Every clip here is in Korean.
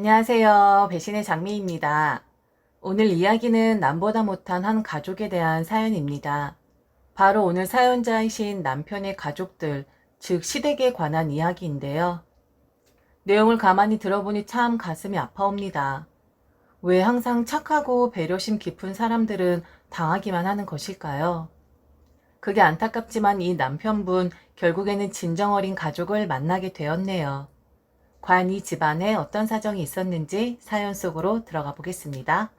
안녕하세요. 배신의 장미입니다. 오늘 이야기는 남보다 못한 한 가족에 대한 사연입니다. 바로 오늘 사연자이신 남편의 가족들, 즉 시댁에 관한 이야기인데요. 내용을 가만히 들어보니 참 가슴이 아파옵니다. 왜 항상 착하고 배려심 깊은 사람들은 당하기만 하는 것일까요? 그게 안타깝지만 이 남편분 결국에는 진정 어린 가족을 만나게 되었네요. 과연 이 집안에 어떤 사정이 있었는지 사연 속으로 들어가 보겠습니다.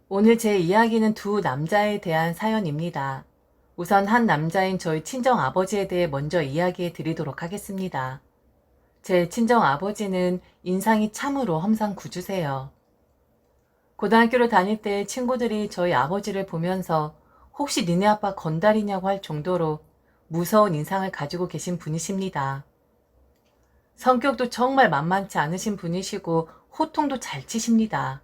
오늘 제 이야기는 두 남자에 대한 사연입니다. 우선 한 남자인 저희 친정 아버지에 대해 먼저 이야기해 드리도록 하겠습니다. 제 친정 아버지는 인상이 참으로 험상궂으세요. 고등학교를 다닐 때 친구들이 저희 아버지를 보면서 혹시 니네 아빠 건달이냐고 할 정도로 무서운 인상을 가지고 계신 분이십니다. 성격도 정말 만만치 않으신 분이시고 호통도 잘 치십니다.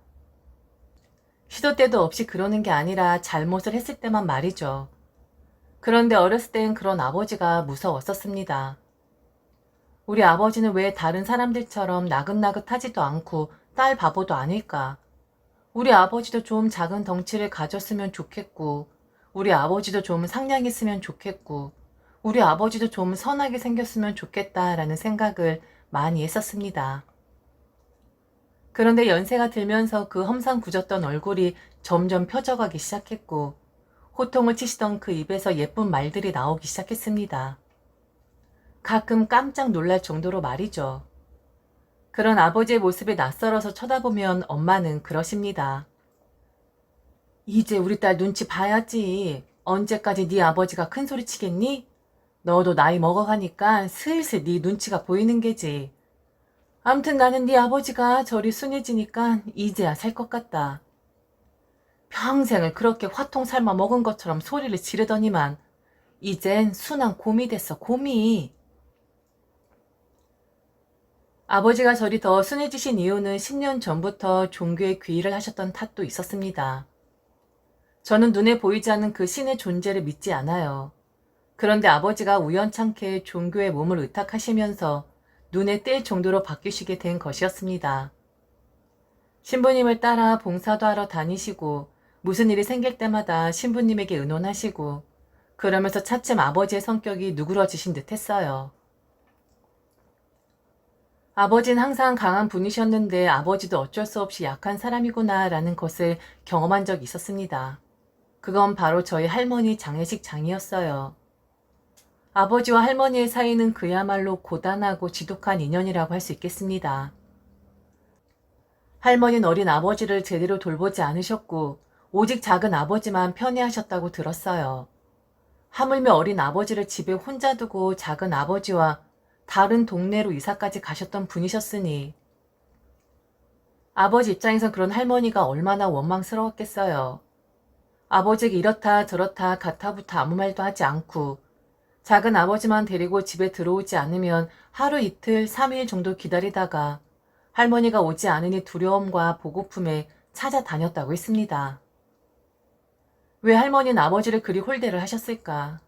시도 때도 없이 그러는 게 아니라 잘못을 했을 때만 말이죠. 그런데 어렸을 땐 그런 아버지가 무서웠었습니다. 우리 아버지는 왜 다른 사람들처럼 나긋나긋하지도 않고 딸 바보도 아닐까? 우리 아버지도 좀 작은 덩치를 가졌으면 좋겠고, 우리 아버지도 좀 상냥했으면 좋겠고, 우리 아버지도 좀 선하게 생겼으면 좋겠다라는 생각을 많이 했었습니다. 그런데 연세가 들면서 그 험상궂었던 얼굴이 점점 펴져가기 시작했고, 호통을 치시던 그 입에서 예쁜 말들이 나오기 시작했습니다. 가끔 깜짝 놀랄 정도로 말이죠. 그런 아버지의 모습에 낯설어서 쳐다보면 엄마는 그러십니다. 이제 우리 딸 눈치 봐야지. 언제까지 네 아버지가 큰 소리 치겠니? 너도 나이 먹어가니까 슬슬 네 눈치가 보이는 게지. 암튼 나는 네 아버지가 저리 순해지니까 이제야 살 것 같다. 평생을 그렇게 화통 삶아 먹은 것처럼 소리를 지르더니만 이젠 순한 곰이 됐어, 곰이. 아버지가 저리 더 순해지신 이유는 10년 전부터 종교에 귀의를 하셨던 탓도 있었습니다. 저는 눈에 보이지 않는 그 신의 존재를 믿지 않아요. 그런데 아버지가 우연찮게 종교에 몸을 의탁하시면서 눈에 띌 정도로 바뀌시게 된 것이었습니다. 신부님을 따라 봉사도 하러 다니시고 무슨 일이 생길 때마다 신부님에게 의논하시고 그러면서 차츰 아버지의 성격이 누그러지신 듯 했어요. 아버지는 항상 강한 분이셨는데 아버지도 어쩔 수 없이 약한 사람이구나 라는 것을 경험한 적이 있었습니다. 그건 바로 저희 할머니 장례식 장이었어요. 아버지와 할머니의 사이는 그야말로 고단하고 지독한 인연이라고 할 수 있겠습니다. 할머니는 어린 아버지를 제대로 돌보지 않으셨고 오직 작은 아버지만 편애하셨다고 들었어요. 하물며 어린 아버지를 집에 혼자 두고 작은 아버지와 다른 동네로 이사까지 가셨던 분이셨으니 아버지 입장에선 그런 할머니가 얼마나 원망스러웠겠어요. 아버지에게 이렇다 저렇다 가타부타 아무 말도 하지 않고 작은 아버지만 데리고 집에 들어오지 않으면 하루 이틀 3일 정도 기다리다가 할머니가 오지 않으니 두려움과 보고픔에 찾아다녔다고 했습니다. 왜 할머니는 아버지를 그리 홀대를 하셨을까?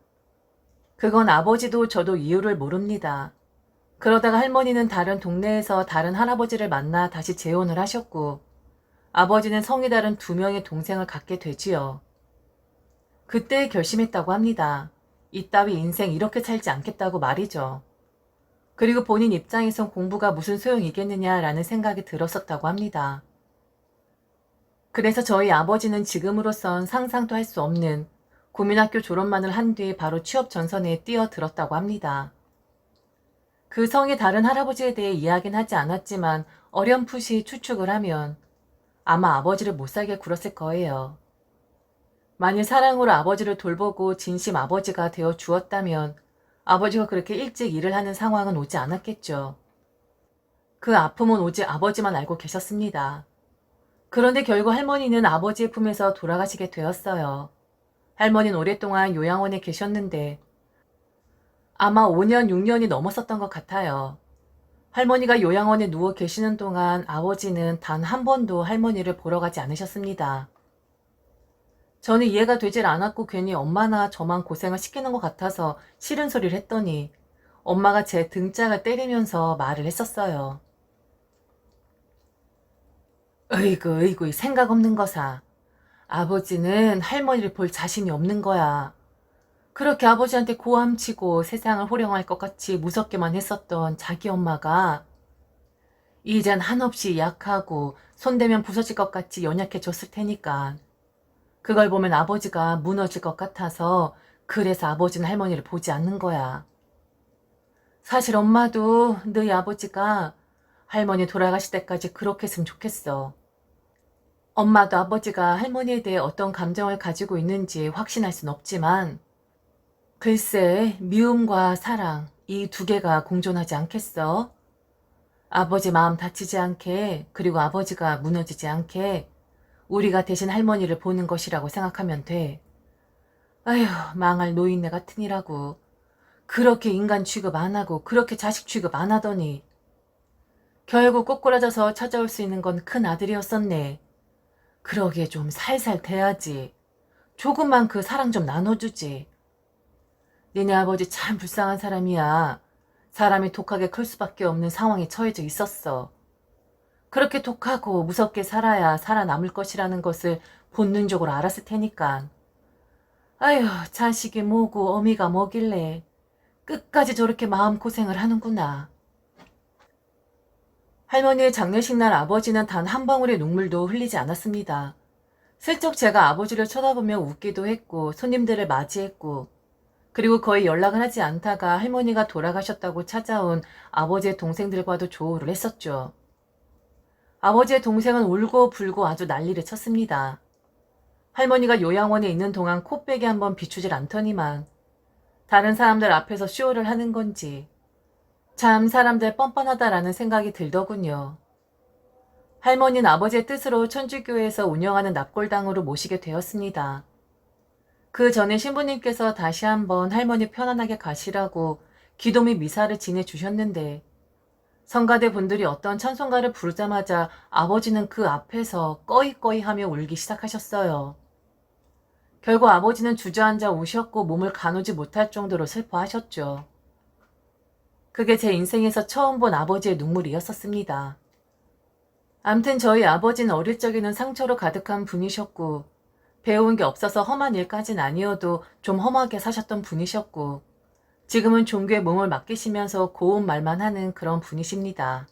그건 아버지도 저도 이유를 모릅니다. 그러다가 할머니는 다른 동네에서 다른 할아버지를 만나 다시 재혼을 하셨고 아버지는 성이 다른 2명의 동생을 갖게 되지요. 그때 결심했다고 합니다. 이따위 인생 이렇게 살지 않겠다고 말이죠. 그리고 본인 입장에선 공부가 무슨 소용이겠느냐라는 생각이 들었었다고 합니다. 그래서 저희 아버지는 지금으로선 상상도 할 수 없는 국민학교 졸업만을 한 뒤 바로 취업 전선에 뛰어들었다고 합니다. 그 성의 다른 할아버지에 대해 이야기는 하지 않았지만 어렴풋이 추측을 하면 아마 아버지를 못살게 굴었을 거예요. 만일 사랑으로 아버지를 돌보고 진심 아버지가 되어 주었다면 아버지가 그렇게 일찍 일을 하는 상황은 오지 않았겠죠. 그 아픔은 오직 아버지만 알고 계셨습니다. 그런데 결국 할머니는 아버지의 품에서 돌아가시게 되었어요. 할머니는 오랫동안 요양원에 계셨는데 아마 5년, 6년이 넘었었던 것 같아요. 할머니가 요양원에 누워 계시는 동안 아버지는 단 한 번도 할머니를 보러 가지 않으셨습니다. 저는 이해가 되질 않았고 괜히 엄마나 저만 고생을 시키는 것 같아서 싫은 소리를 했더니 엄마가 제 등짝을 때리면서 말을 했었어요. 으이구 으이구 생각 없는 거사. 아버지는 할머니를 볼 자신이 없는 거야. 그렇게 아버지한테 고함치고 세상을 호령할 것 같이 무섭게만 했었던 자기 엄마가 이젠 한없이 약하고 손대면 부서질 것 같이 연약해졌을 테니까 그걸 보면 아버지가 무너질 것 같아서 그래서 아버지는 할머니를 보지 않는 거야. 사실 엄마도 너희 아버지가 할머니 돌아가실 때까지 그렇게 했으면 좋겠어. 엄마도 아버지가 할머니에 대해 어떤 감정을 가지고 있는지 확신할 순 없지만 글쎄 미움과 사랑 이 두 개가 공존하지 않겠어? 아버지 마음 다치지 않게 그리고 아버지가 무너지지 않게 우리가 대신 할머니를 보는 것이라고 생각하면 돼. 아휴 망할 노인네 같으니라고. 그렇게 인간 취급 안 하고 그렇게 자식 취급 안 하더니 결국 꼬꾸라져서 찾아올 수 있는 건 큰 아들이었었네. 그러기에 좀 살살 대하지. 조금만 그 사랑 좀 나눠주지. 니네 아버지 참 불쌍한 사람이야. 사람이 독하게 클 수밖에 없는 상황에 처해져 있었어. 그렇게 독하고 무섭게 살아야 살아남을 것이라는 것을 본능적으로 알았을 테니까. 아휴 자식이 뭐고 어미가 뭐길래 끝까지 저렇게 마음고생을 하는구나. 할머니의 장례식 날 아버지는 단 한 방울의 눈물도 흘리지 않았습니다. 슬쩍 제가 아버지를 쳐다보며 웃기도 했고 손님들을 맞이했고 그리고 거의 연락을 하지 않다가 할머니가 돌아가셨다고 찾아온 아버지의 동생들과도 조우를 했었죠. 아버지의 동생은 울고 불고 아주 난리를 쳤습니다. 할머니가 요양원에 있는 동안 코빼기 한번 비추질 않더니만 다른 사람들 앞에서 쇼를 하는 건지 참 사람들 뻔뻔하다라는 생각이 들더군요. 할머니는 아버지의 뜻으로 천주교에서 운영하는 납골당으로 모시게 되었습니다. 그 전에 신부님께서 다시 한번 할머니 편안하게 가시라고 기도 및 미사를 지내주셨는데 성가대 분들이 어떤 찬송가를 부르자마자 아버지는 그 앞에서 꺼이꺼이 하며 울기 시작하셨어요. 결국 아버지는 주저앉아 우셨고 몸을 가누지 못할 정도로 슬퍼하셨죠. 그게 제 인생에서 처음 본 아버지의 눈물이었었습니다. 암튼 저희 아버지는 어릴 적에는 상처로 가득한 분이셨고 배운 게 없어서 험한 일까진 아니어도 좀 험하게 사셨던 분이셨고 지금은 종교에 몸을 맡기시면서 고운 말만 하는 그런 분이십니다.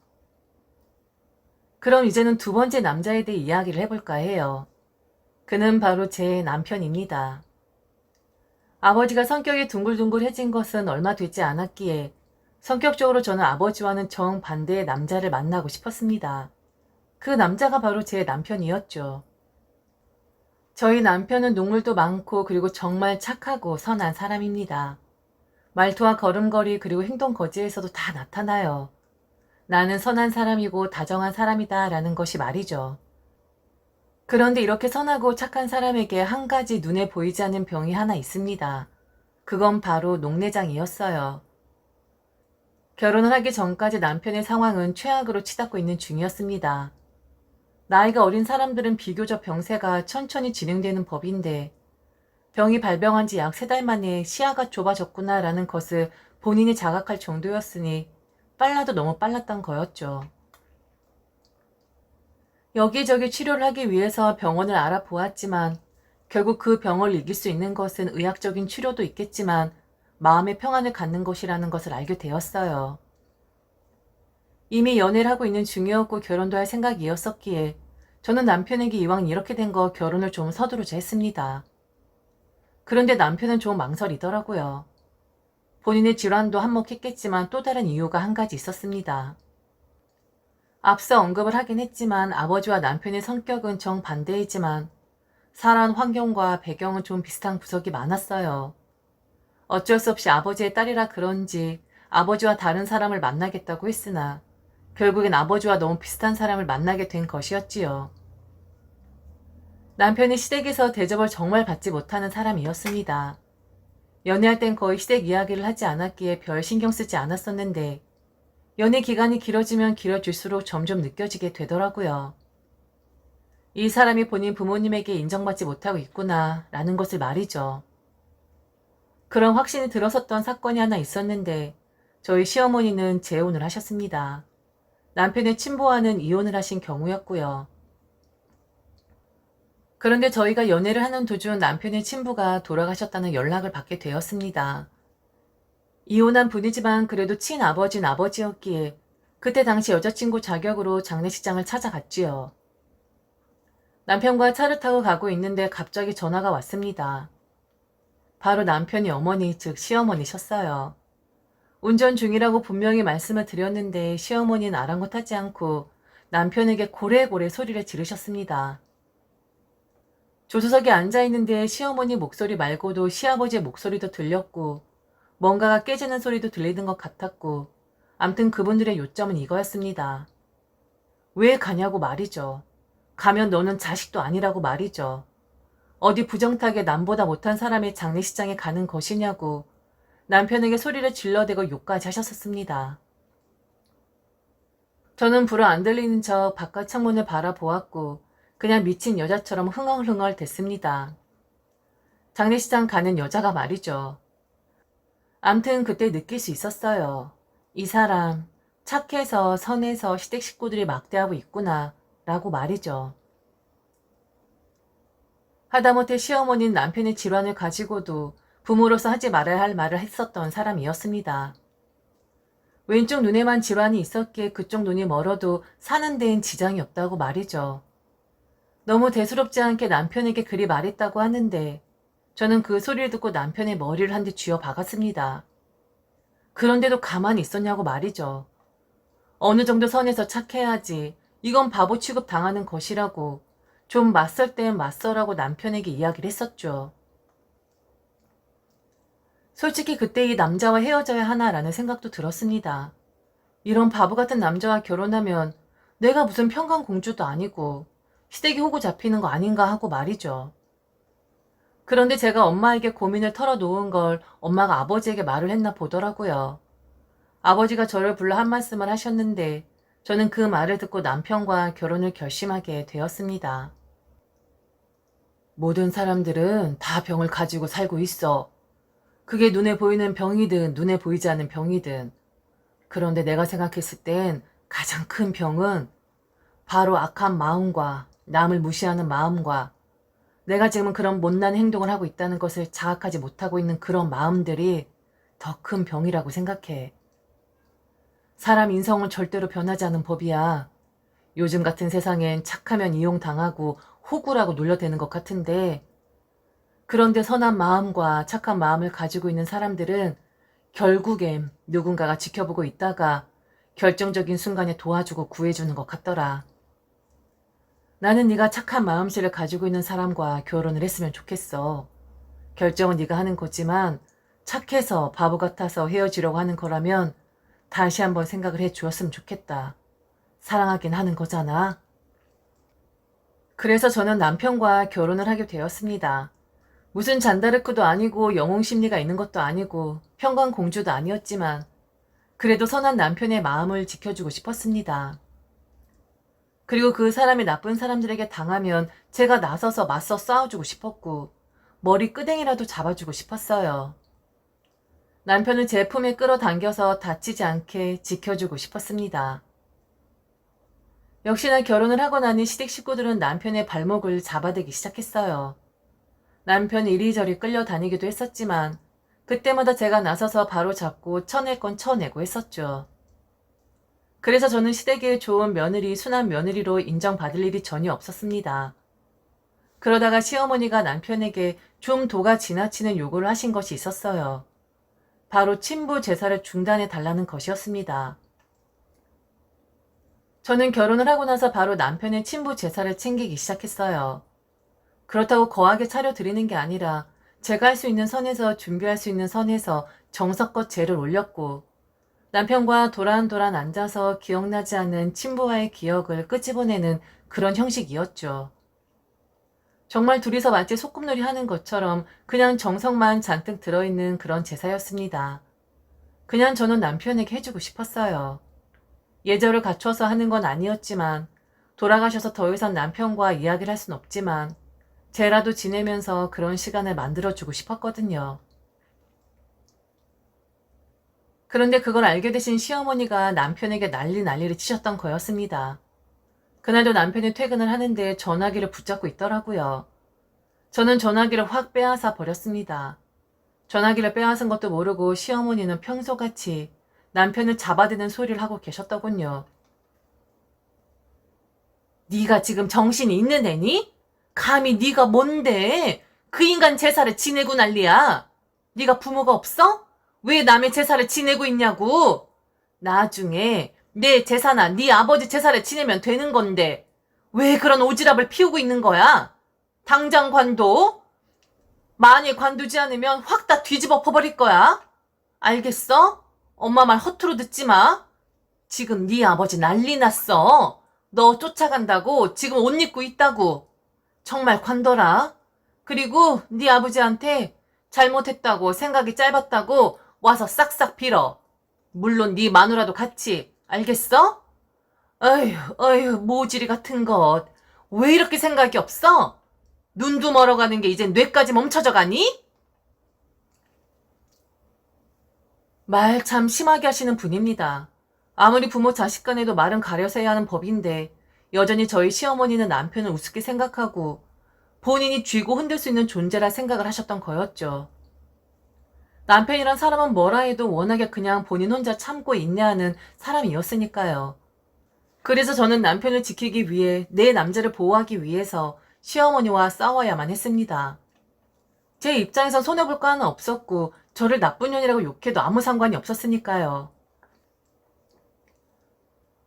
그럼 이제는 두 번째 남자에 대해 이야기를 해볼까 해요. 그는 바로 제 남편입니다. 아버지가 성격이 둥글둥글해진 것은 얼마 되지 않았기에 성격적으로 저는 아버지와는 정반대의 남자를 만나고 싶었습니다. 그 남자가 바로 제 남편이었죠. 저희 남편은 눈물도 많고 그리고 정말 착하고 선한 사람입니다. 말투와 걸음걸이 그리고 행동 거지에서도 다 나타나요. 나는 선한 사람이고 다정한 사람이다 라는 것이 말이죠. 그런데 이렇게 선하고 착한 사람에게 한 가지 눈에 보이지 않는 병이 하나 있습니다. 그건 바로 녹내장이었어요. 결혼을 하기 전까지 남편의 상황은 최악으로 치닫고 있는 중이었습니다. 나이가 어린 사람들은 비교적 병세가 천천히 진행되는 법인데 병이 발병한 지 약 3달 만에 시야가 좁아졌구나 라는 것을 본인이 자각할 정도였으니 빨라도 너무 빨랐던 거였죠. 여기저기 치료를 하기 위해서 병원을 알아보았지만 결국 그 병을 이길 수 있는 것은 의학적인 치료도 있겠지만 마음의 평안을 갖는 것이라는 것을 알게 되었어요. 이미 연애를 하고 있는 중이었고 결혼도 할 생각이었었기에 저는 남편에게 이왕 이렇게 된 거 결혼을 좀 서두르자 했습니다. 그런데 남편은 좀 망설이더라고요. 본인의 질환도 한몫했겠지만 또 다른 이유가 한 가지 있었습니다. 앞서 언급을 하긴 했지만 아버지와 남편의 성격은 정반대이지만 살아온 환경과 배경은 좀 비슷한 구석이 많았어요. 어쩔 수 없이 아버지의 딸이라 그런지 아버지와 다른 사람을 만나겠다고 했으나 결국엔 아버지와 너무 비슷한 사람을 만나게 된 것이었지요. 남편이 시댁에서 대접을 정말 받지 못하는 사람이었습니다. 연애할 땐 거의 시댁 이야기를 하지 않았기에 별 신경 쓰지 않았었는데 연애 기간이 길어지면 길어질수록 점점 느껴지게 되더라고요. 이 사람이 본인 부모님에게 인정받지 못하고 있구나 라는 것을 말이죠. 그런 확신이 들었었던 사건이 하나 있었는데 저희 시어머니는 재혼을 하셨습니다. 남편의 친부와는 이혼을 하신 경우였고요. 그런데 저희가 연애를 하는 도중 남편의 친부가 돌아가셨다는 연락을 받게 되었습니다. 이혼한 분이지만 그래도 친아버지는 아버지였기에 그때 당시 여자친구 자격으로 장례식장을 찾아갔지요. 남편과 차를 타고 가고 있는데 갑자기 전화가 왔습니다. 바로 남편의 어머니, 즉 시어머니셨어요. 운전 중이라고 분명히 말씀을 드렸는데 시어머니는 아랑곳하지 않고 남편에게 고래고래 소리를 지르셨습니다. 조수석에 앉아있는데 시어머니 목소리 말고도 시아버지의 목소리도 들렸고 뭔가가 깨지는 소리도 들리는 것 같았고 암튼 그분들의 요점은 이거였습니다. 왜 가냐고 말이죠. 가면 너는 자식도 아니라고 말이죠. 어디 부정타게 남보다 못한 사람의 장례식장에 가는 것이냐고 남편에게 소리를 질러대고 욕까지 하셨었습니다. 저는 불어 안 들리는 척 바깥 창문을 바라보았고 그냥 미친 여자처럼 흥얼흥얼 des습니다. 장례식장 가는 여자가 말이죠. 암튼 그때 느낄 수 있었어요. 이 사람 착해서 선해서 시댁 식구들이 막대하고 있구나 라고 말이죠. 하다못해 시어머니는 남편의 질환을 가지고도 부모로서 하지 말아야 할 말을 했었던 사람이었습니다. 왼쪽 눈에만 질환이 있었기에 그쪽 눈이 멀어도 사는 데엔 지장이 없다고 말이죠. 너무 대수롭지 않게 남편에게 그리 말했다고 하는데 저는 그 소리를 듣고 남편의 머리를 한 대 쥐어 박았습니다. 그런데도 가만히 있었냐고 말이죠. 어느 정도 선에서 착해야지. 이건 바보 취급 당하는 것이라고 좀 맞설 땐 맞서라고 남편에게 이야기를 했었죠. 솔직히 그때 이 남자와 헤어져야 하나라는 생각도 들었습니다. 이런 바보 같은 남자와 결혼하면 내가 무슨 평강공주도 아니고 시댁이 호구 잡히는 거 아닌가 하고 말이죠. 그런데 제가 엄마에게 고민을 털어놓은 걸 엄마가 아버지에게 말을 했나 보더라고요. 아버지가 저를 불러 한 말씀을 하셨는데 저는 그 말을 듣고 남편과 결혼을 결심하게 되었습니다. 모든 사람들은 다 병을 가지고 살고 있어. 그게 눈에 보이는 병이든 눈에 보이지 않는 병이든. 그런데 내가 생각했을 땐 가장 큰 병은 바로 악한 마음과 남을 무시하는 마음과 내가 지금은 그런 못난 행동을 하고 있다는 것을 자각하지 못하고 있는 그런 마음들이 더 큰 병이라고 생각해. 사람 인성은 절대로 변하지 않는 법이야. 요즘 같은 세상엔 착하면 이용당하고 호구라고 놀려대는 것 같은데 그런데 선한 마음과 착한 마음을 가지고 있는 사람들은 결국엔 누군가가 지켜보고 있다가 결정적인 순간에 도와주고 구해주는 것 같더라. 나는 네가 착한 마음씨를 가지고 있는 사람과 결혼을 했으면 좋겠어. 결정은 네가 하는 거지만 착해서 바보 같아서 헤어지려고 하는 거라면 다시 한번 생각을 해주었으면 좋겠다. 사랑하긴 하는 거잖아. 그래서 저는 남편과 결혼을 하게 되었습니다. 무슨 잔다르크도 아니고 영웅심리가 있는 것도 아니고 평강공주도 아니었지만 그래도 선한 남편의 마음을 지켜주고 싶었습니다. 그리고 그 사람이 나쁜 사람들에게 당하면 제가 나서서 맞서 싸워주고 싶었고 머리 끄댕이라도 잡아주고 싶었어요. 남편을 제 품에 끌어당겨서 다치지 않게 지켜주고 싶었습니다. 역시나 결혼을 하고 나니 시댁 식구들은 남편의 발목을 잡아대기 시작했어요. 남편이 이리저리 끌려다니기도 했었지만 그때마다 제가 나서서 바로 잡고 쳐낼 건 쳐내고 했었죠. 그래서 저는 시댁의 좋은 며느리, 순한 며느리로 인정받을 일이 전혀 없었습니다. 그러다가 시어머니가 남편에게 좀 도가 지나치는 요구를 하신 것이 있었어요. 바로 친부 제사를 중단해 달라는 것이었습니다. 저는 결혼을 하고 나서 바로 남편의 친부 제사를 챙기기 시작했어요. 그렇다고 거하게 차려드리는 게 아니라 제가 할 수 있는 선에서 준비할 수 있는 선에서 정성껏 제를 올렸고 남편과 도란도란 앉아서 기억나지 않는 친부와의 기억을 끄집어내는 그런 형식이었죠. 정말 둘이서 마치 소꿉놀이 하는 것처럼 그냥 정성만 잔뜩 들어있는 그런 제사였습니다. 그냥 저는 남편에게 해주고 싶었어요. 예절을 갖춰서 하는 건 아니었지만 돌아가셔서 더 이상 남편과 이야기를 할 순 없지만 쟤라도 지내면서 그런 시간을 만들어주고 싶었거든요. 그런데 그걸 알게 되신 시어머니가 남편에게 난리를 치셨던 거였습니다. 그날도 남편이 퇴근을 하는데 전화기를 붙잡고 있더라고요. 저는 전화기를 확 빼앗아 버렸습니다. 전화기를 빼앗은 것도 모르고 시어머니는 평소같이 남편을 잡아대는 소리를 하고 계셨더군요. 네가 지금 정신이 있는 애니? 감히 네가 뭔데? 그 인간 제사를 지내고 난리야. 네가 부모가 없어? 왜 남의 제사를 지내고 있냐고. 나중에 내 제사나 네 아버지 제사를 지내면 되는 건데 왜 그런 오지랖을 피우고 있는 거야? 당장 관둬? 만일 관두지 않으면 확 다 뒤집어 엎어버릴 거야. 알겠어? 엄마 말 허투루 듣지 마. 지금 네 아버지 난리 났어. 너 쫓아간다고 지금 옷 입고 있다고. 정말 관둬라. 그리고 네 아버지한테 잘못했다고 생각이 짧았다고 와서 싹싹 빌어. 물론 네 마누라도 같이. 알겠어? 어휴 모지리 같은 것. 왜 이렇게 생각이 없어? 눈도 멀어가는 게 이젠 뇌까지 멈춰져 가니? 말 참 심하게 하시는 분입니다. 아무리 부모 자식 간에도 말은 가려서 해야 하는 법인데 여전히 저희 시어머니는 남편을 우습게 생각하고 본인이 쥐고 흔들 수 있는 존재라 생각을 하셨던 거였죠. 남편이란 사람은 뭐라 해도 워낙에 그냥 본인 혼자 참고 인내하는 사람이었으니까요. 그래서 저는 남편을 지키기 위해 내 남자를 보호하기 위해서 시어머니와 싸워야만 했습니다. 제 입장에선 손해볼 거 하나 없었고 저를 나쁜 년이라고 욕해도 아무 상관이 없었으니까요.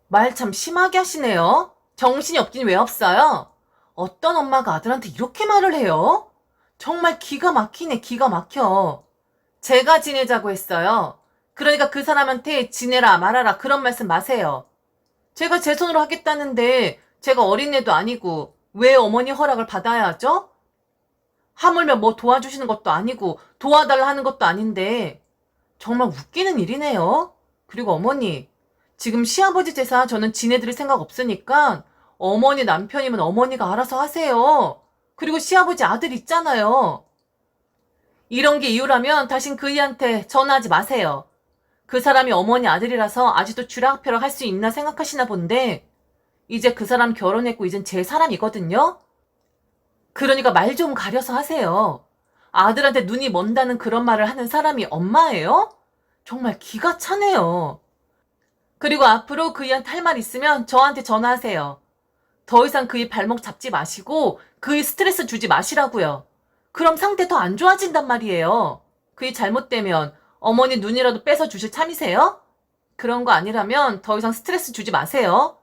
말 참 심하게 하시네요. 정신이 없긴 왜 없어요? 어떤 엄마가 아들한테 이렇게 말을 해요? 정말 기가 막히네, 기가 막혀. 제가 지내자고 했어요. 그러니까 그 사람한테 지내라 말아라 그런 말씀 마세요. 제가 제 손으로 하겠다는데 제가 어린애도 아니고 왜 어머니 허락을 받아야 하죠? 하물며 뭐 도와주시는 것도 아니고 도와달라 하는 것도 아닌데 정말 웃기는 일이네요. 그리고 어머니, 지금 시아버지 제사 저는 지내드릴 생각 없으니까 어머니 남편이면 어머니가 알아서 하세요. 그리고 시아버지 아들 있잖아요. 이런 게 이유라면 다신 그이한테 전화하지 마세요. 그 사람이 어머니 아들이라서 아직도 쥐락펴락 할 수 있나 생각하시나 본데 이제 그 사람 결혼했고 이젠 제 사람이거든요. 그러니까 말 좀 가려서 하세요. 아들한테 눈이 먼다는 그런 말을 하는 사람이 엄마예요? 정말 기가 차네요. 그리고 앞으로 그이한테 할 말 있으면 저한테 전화하세요. 더 이상 그이 발목 잡지 마시고 그이 스트레스 주지 마시라고요. 그럼 상태 더 안 좋아진단 말이에요. 그이 잘못되면 어머니 눈이라도 뺏어 주실 참이세요? 그런 거 아니라면 더 이상 스트레스 주지 마세요.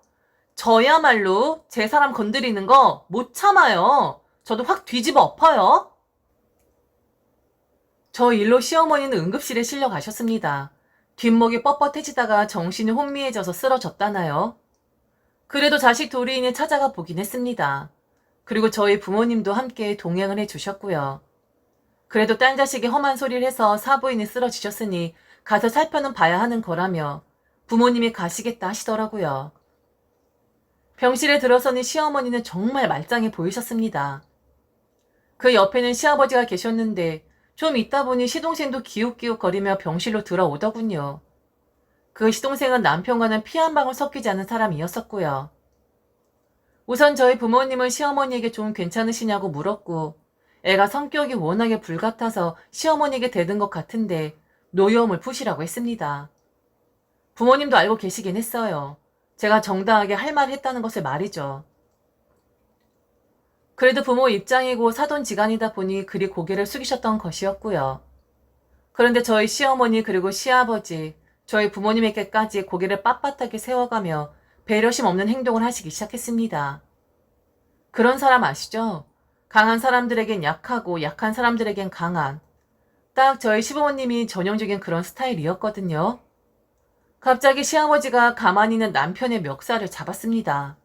저야말로 제 사람 건드리는 거 못 참아요. 저도 확 뒤집어 엎어요. 저 일로 시어머니는 응급실에 실려 가셨습니다. 뒷목이 뻣뻣해지다가 정신이 혼미해져서 쓰러졌다나요. 그래도 자식 도리인이 찾아가 보긴 했습니다. 그리고 저희 부모님도 함께 동행을 해주셨고요. 그래도 딴 자식이 험한 소리를 해서 사부인이 쓰러지셨으니 가서 살펴는 봐야 하는 거라며 부모님이 가시겠다 하시더라고요. 병실에 들어서니 시어머니는 정말 말짱해 보이셨습니다. 그 옆에는 시아버지가 계셨는데 좀 있다 보니 시동생도 기웃기웃거리며 병실로 들어오더군요. 그 시동생은 남편과는 피 한 방울 섞이지 않은 사람이었었고요. 우선 저희 부모님은 시어머니에게 좀 괜찮으시냐고 물었고 애가 성격이 워낙에 불같아서 시어머니에게 대든 것 같은데 노여움을 푸시라고 했습니다. 부모님도 알고 계시긴 했어요. 제가 정당하게 할 말을 했다는 것을 말이죠. 그래도 부모 입장이고 사돈지간이다 보니 그리 고개를 숙이셨던 것이었고요. 그런데 저희 시어머니 그리고 시아버지, 저희 부모님에게까지 고개를 빳빳하게 세워가며 배려심 없는 행동을 하시기 시작했습니다. 그런 사람 아시죠? 강한 사람들에겐 약하고 약한 사람들에겐 강한. 딱 저희 시부모님이 전형적인 그런 스타일이었거든요. 갑자기 시아버지가 가만히 있는 남편의 멱살을 잡았습니다.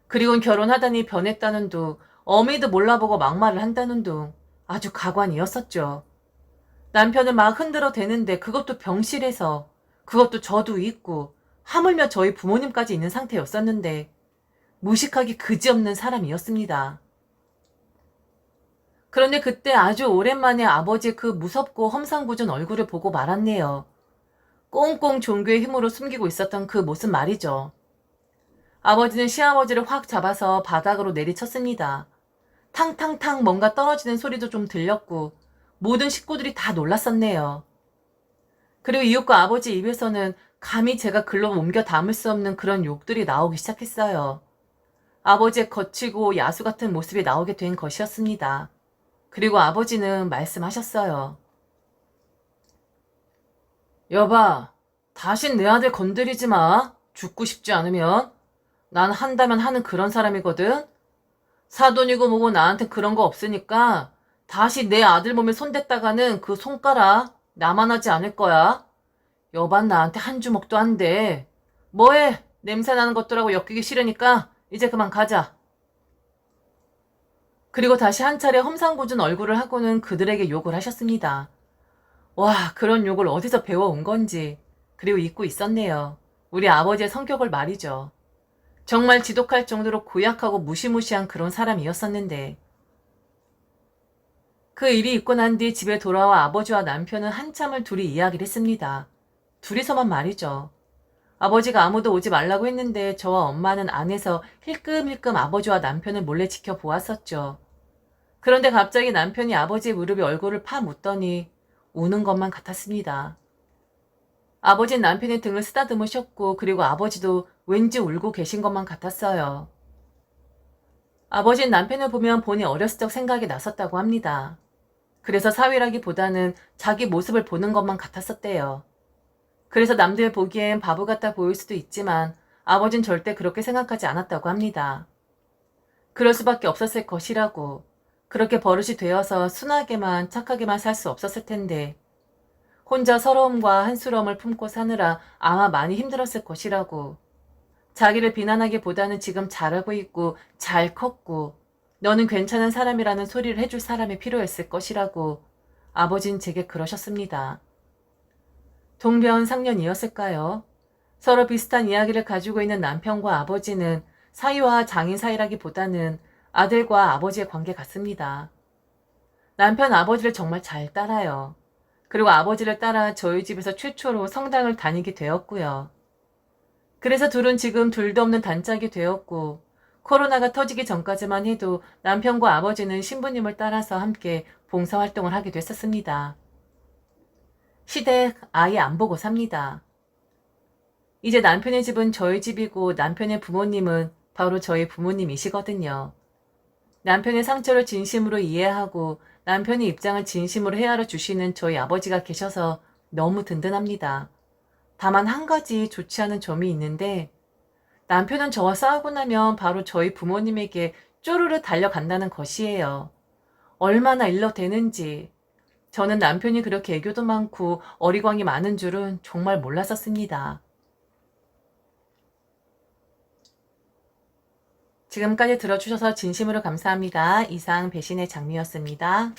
그리고는 결혼하다니 변했다는 둥, 어미도 몰라보고 막말을 한다는 둥 아주 가관이었었죠. 남편을 막 흔들어 대는데 그것도 병실에서, 그것도 저도 있고 하물며 저희 부모님까지 있는 상태였었는데 무식하기 그지없는 사람이었습니다. 그런데 그때 아주 오랜만에 아버지의 그 무섭고 험상궂은 얼굴을 보고 말았네요. 꽁꽁 종교의 힘으로 숨기고 있었던 그 모습 말이죠. 아버지는 시아버지를 확 잡아서 바닥으로 내리쳤습니다. 탕탕탕 뭔가 떨어지는 소리도 좀 들렸고 모든 식구들이 다 놀랐었네요. 그리고 이웃과 아버지 입에서는 감히 제가 글로 옮겨 담을 수 없는 그런 욕들이 나오기 시작했어요. 아버지의 거치고 야수 같은 모습이 나오게 된 것이었습니다. 그리고 아버지는 말씀하셨어요. 여봐, 다신 내 아들 건드리지 마. 죽고 싶지 않으면. 난 한다면 하는 그런 사람이거든. 사돈이고 뭐고 나한테 그런 거 없으니까 다시 내 아들 몸에 손댔다가는 그 손가락 나만 하지 않을 거야. 여반 나한테 한 주먹도 안 돼. 뭐해? 냄새 나는 것들하고 엮이기 싫으니까 이제 그만 가자. 그리고 다시 한 차례 험상궂은 얼굴을 하고는 그들에게 욕을 하셨습니다. 와, 그런 욕을 어디서 배워온 건지. 그리고 잊고 있었네요. 우리 아버지의 성격을 말이죠. 정말 지독할 정도로 고약하고 무시무시한 그런 사람이었었는데. 그 일이 있고 난 뒤 집에 돌아와 아버지와 남편은 한참을 둘이 이야기를 했습니다. 둘이서만 말이죠. 아버지가 아무도 오지 말라고 했는데 저와 엄마는 안에서 힐끔힐끔 아버지와 남편을 몰래 지켜보았었죠. 그런데 갑자기 남편이 아버지의 무릎에 얼굴을 파묻더니 우는 것만 같았습니다. 아버지는 남편의 등을 쓰다듬으셨고 그리고 아버지도 왠지 울고 계신 것만 같았어요. 아버지는 남편을 보면 본인 어렸을 적 생각이 났었다고 합니다. 그래서 사위라기보다는 자기 모습을 보는 것만 같았었대요. 그래서 남들 보기엔 바보 같아 보일 수도 있지만 아버진 절대 그렇게 생각하지 않았다고 합니다. 그럴 수밖에 없었을 것이라고. 그렇게 버릇이 되어서 순하게만 착하게만 살 수 없었을 텐데 혼자 서러움과 한스러움을 품고 사느라 아마 많이 힘들었을 것이라고. 자기를 비난하기보다는 지금 잘하고 있고 잘 컸고 너는 괜찮은 사람이라는 소리를 해줄 사람이 필요했을 것이라고 아버진 제게 그러셨습니다. 동병상련이었을까요? 서로 비슷한 이야기를 가지고 있는 남편과 아버지는 사위와 장인 사이라기보다는 아들과 아버지의 관계 같습니다. 남편 아버지를 정말 잘 따라요. 그리고 아버지를 따라 저희 집에서 최초로 성당을 다니게 되었고요. 그래서 둘은 지금 둘도 없는 단짝이 되었고 코로나가 터지기 전까지만 해도 남편과 아버지는 신부님을 따라서 함께 봉사활동을 하게 됐었습니다. 시댁 아예 안 보고 삽니다. 이제 남편의 집은 저희 집이고 남편의 부모님은 바로 저희 부모님이시거든요. 남편의 상처를 진심으로 이해하고 남편의 입장을 진심으로 헤아려 주시는 저희 아버지가 계셔서 너무 든든합니다. 다만 한 가지 좋지 않은 점이 있는데 남편은 저와 싸우고 나면 바로 저희 부모님에게 쪼르르 달려간다는 것이에요. 얼마나 일러대는지. 저는 남편이 그렇게 애교도 많고 어리광이 많은 줄은 정말 몰랐었습니다. 지금까지 들어주셔서 진심으로 감사합니다. 이상 배신의 장미였습니다.